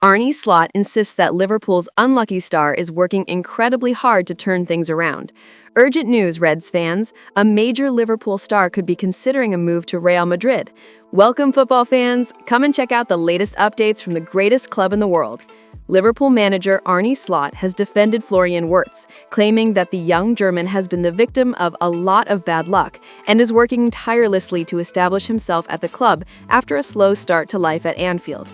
Arne Slot insists that Liverpool's unlucky star is working incredibly hard to turn things around. Urgent news, Reds fans. A major Liverpool star could be considering a move to Real Madrid. Welcome, football fans. Come and check out the latest updates from the greatest club in the world. Liverpool manager Arne Slot has defended Florian Wirtz, claiming that the young German has been the victim of a lot of bad luck and is working tirelessly to establish himself at the club after a slow start to life at Anfield.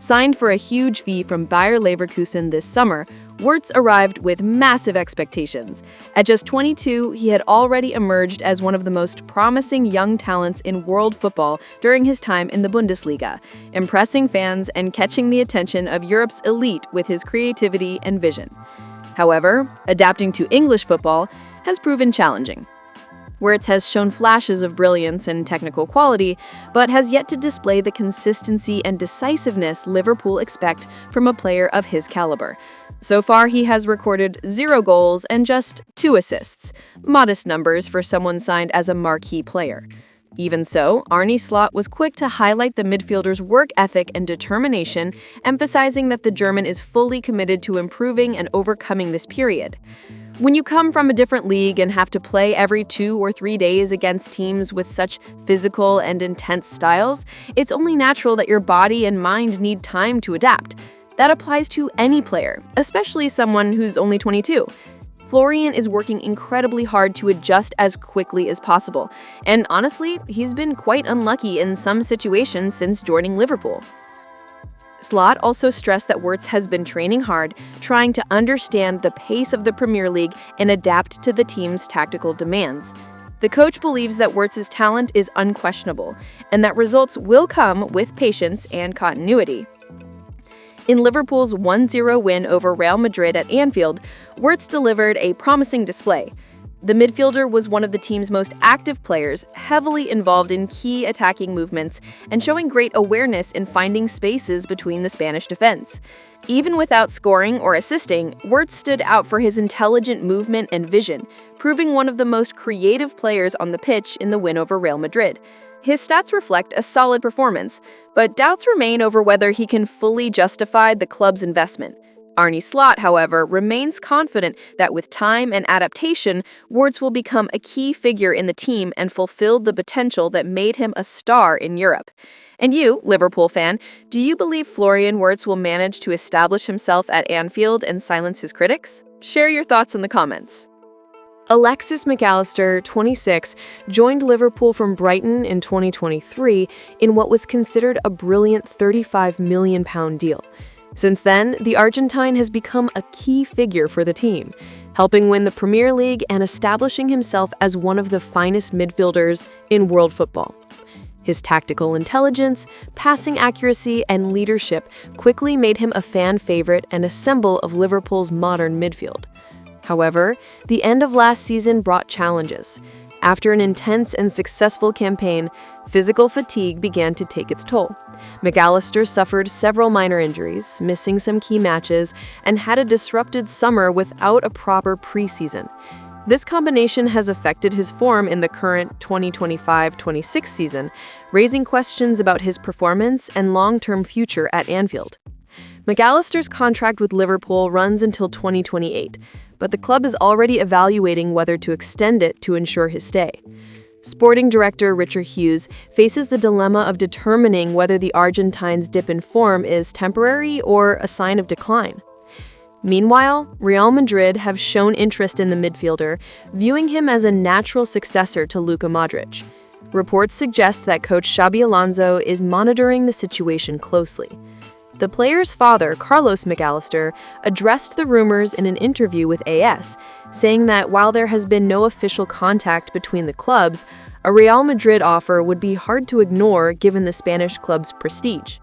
Signed for a huge fee from Bayer Leverkusen this summer, Wirtz arrived with massive expectations. At just 22, he had already emerged as one of the most promising young talents in world football during his time in the Bundesliga, impressing fans and catching the attention of Europe's elite with his creativity and vision. However, adapting to English football has proven challenging. Wirtz has shown flashes of brilliance and technical quality, but has yet to display the consistency and decisiveness Liverpool expect from a player of his caliber. So far, he has recorded 0 goals and just 2 assists, modest numbers for someone signed as a marquee player. Even so, Arne Slot was quick to highlight the midfielder's work ethic and determination, emphasizing that the German is fully committed to improving and overcoming this period. When you come from a different league and have to play every 2 or 3 days against teams with such physical and intense styles, it's only natural that your body and mind need time to adapt. That applies to any player, especially someone who's only 22. Florian is working incredibly hard to adjust as quickly as possible, and honestly, he's been quite unlucky in some situations since joining Liverpool. Slot also stressed that Wirtz has been training hard, trying to understand the pace of the Premier League and adapt to the team's tactical demands. The coach believes that Wirtz's talent is unquestionable, and that results will come with patience and continuity. In Liverpool's 1-0 win over Real Madrid at Anfield, Wirtz delivered a promising display. The midfielder was one of the team's most active players, heavily involved in key attacking movements and showing great awareness in finding spaces between the Spanish defense. Even without scoring or assisting, Wirtz stood out for his intelligent movement and vision, proving one of the most creative players on the pitch in the win over Real Madrid. His stats reflect a solid performance, but doubts remain over whether he can fully justify the club's investment. Arne Slot, however, remains confident that with time and adaptation, Wirtz will become a key figure in the team and fulfill the potential that made him a star in Europe. And you, Liverpool fan, do you believe Florian Wirtz will manage to establish himself at Anfield and silence his critics? Share your thoughts in the comments. Alexis Mac Allister, 26, joined Liverpool from Brighton in 2023 in what was considered a brilliant £35 million deal. Since then, the Argentine has become a key figure for the team, helping win the Premier League and establishing himself as one of the finest midfielders in world football. His tactical intelligence, passing accuracy, and leadership quickly made him a fan favorite and a symbol of Liverpool's modern midfield. However, the end of last season brought challenges. After an intense and successful campaign, physical fatigue began to take its toll. Mac Allister suffered several minor injuries, missing some key matches, and had a disrupted summer without a proper preseason. This combination has affected his form in the current 2025-26 season, raising questions about his performance and long-term future at Anfield. Mac Allister's contract with Liverpool runs until 2028, but the club is already evaluating whether to extend it to ensure his stay. Sporting director Richard Hughes faces the dilemma of determining whether the Argentine's dip in form is temporary or a sign of decline. Meanwhile, Real Madrid have shown interest in the midfielder, viewing him as a natural successor to Luka Modric. Reports suggest that coach Xabi Alonso is monitoring the situation closely. The player's father, Carlos Mac Allister, addressed the rumors in an interview with AS, saying that while there has been no official contact between the clubs, a Real Madrid offer would be hard to ignore given the Spanish club's prestige.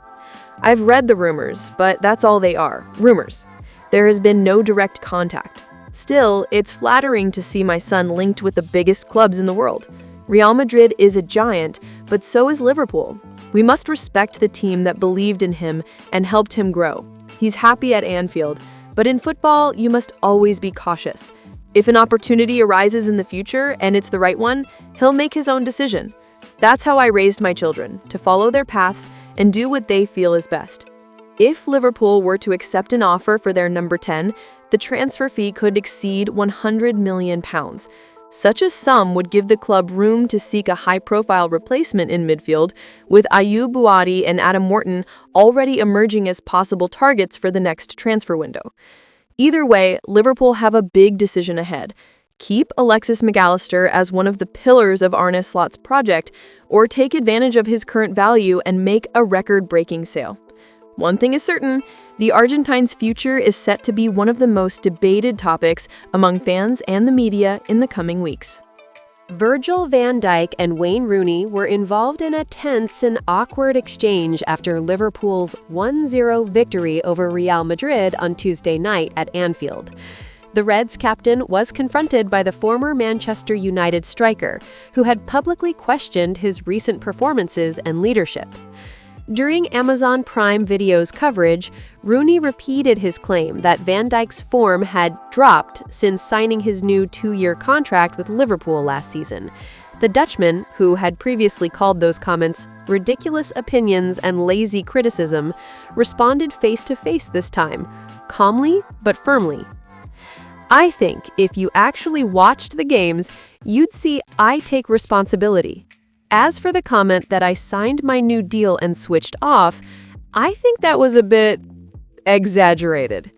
I've read the rumors, but that's all they are, rumors. There has been no direct contact. Still, it's flattering to see my son linked with the biggest clubs in the world. Real Madrid is a giant, but so is Liverpool. We must respect the team that believed in him and helped him grow. He's happy at Anfield, but in football, you must always be cautious. If an opportunity arises in the future and it's the right one, he'll make his own decision. That's how I raised my children, to follow their paths and do what they feel is best. If Liverpool were to accept an offer for their number 10, the transfer fee could exceed £100 million. Such a sum would give the club room to seek a high-profile replacement in midfield, with Ayoub Buadi and Adam Wharton already emerging as possible targets for the next transfer window. Either way, Liverpool have a big decision ahead. Keep Alexis Mac Allister as one of the pillars of Arne Slot's project, or take advantage of his current value and make a record-breaking sale. One thing is certain, the Argentine's future is set to be one of the most debated topics among fans and the media in the coming weeks. Virgil van Dijk and Wayne Rooney were involved in a tense and awkward exchange after Liverpool's 1-0 victory over Real Madrid on Tuesday night at Anfield. The Reds captain was confronted by the former Manchester United striker, who had publicly questioned his recent performances and leadership. During Amazon Prime Video's coverage, Rooney repeated his claim that Van Dijk's form had dropped since signing his new 2-year contract with Liverpool last season. The Dutchman, who had previously called those comments ridiculous opinions and lazy criticism, responded face-to-face this time, calmly but firmly. "I think if you actually watched the games, you'd see I take responsibility. As for the comment that I signed my new deal and switched off, I think that was a bit exaggerated,"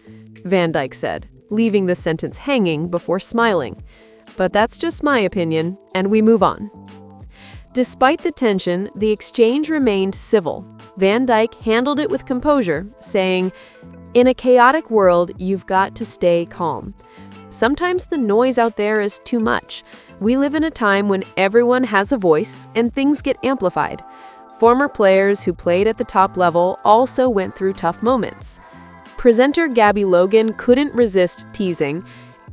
Van Dijk said, leaving the sentence hanging before smiling. "But that's just my opinion, and we move on." Despite the tension, the exchange remained civil. Van Dijk handled it with composure, saying, "In a chaotic world, you've got to stay calm. Sometimes the noise out there is too much. We live in a time when everyone has a voice and things get amplified. Former players who played at the top level also went through tough moments." Presenter Gabby Logan couldn't resist teasing,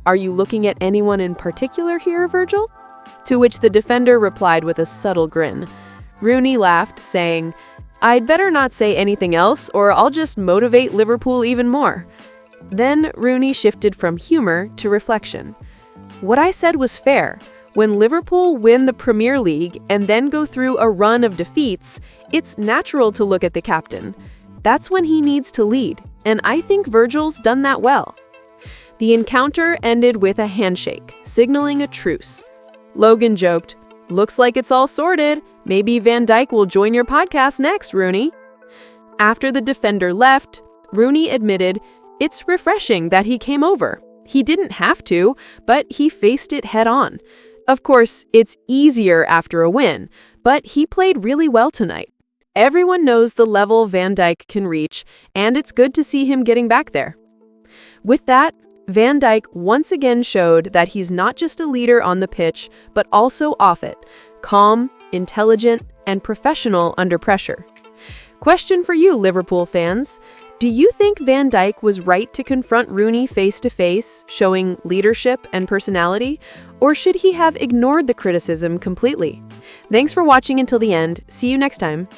"Are you looking at anyone in particular here, Virgil?" To which the defender replied with a subtle grin. Rooney laughed, saying, "I'd better not say anything else or I'll just motivate Liverpool even more." Then Rooney shifted from humor to reflection. "What I said was fair. When Liverpool win the Premier League and then go through a run of defeats, it's natural to look at the captain. That's when he needs to lead, and I think Virgil's done that well." The encounter ended with a handshake, signaling a truce. Logan joked, "Looks like it's all sorted. Maybe Van Dijk will join your podcast next, Rooney." After the defender left, Rooney admitted, "It's refreshing that he came over. He didn't have to, but he faced it head on. Of course, it's easier after a win, but he played really well tonight. Everyone knows the level Van Dijk can reach, and it's good to see him getting back there." With that, Van Dijk once again showed that he's not just a leader on the pitch, but also off it, calm, intelligent, and professional under pressure. Question for you, Liverpool fans. Do you think Van Dijk was right to confront Rooney face-to-face, showing leadership and personality, or should he have ignored the criticism completely? Thanks for watching until the end. See you next time.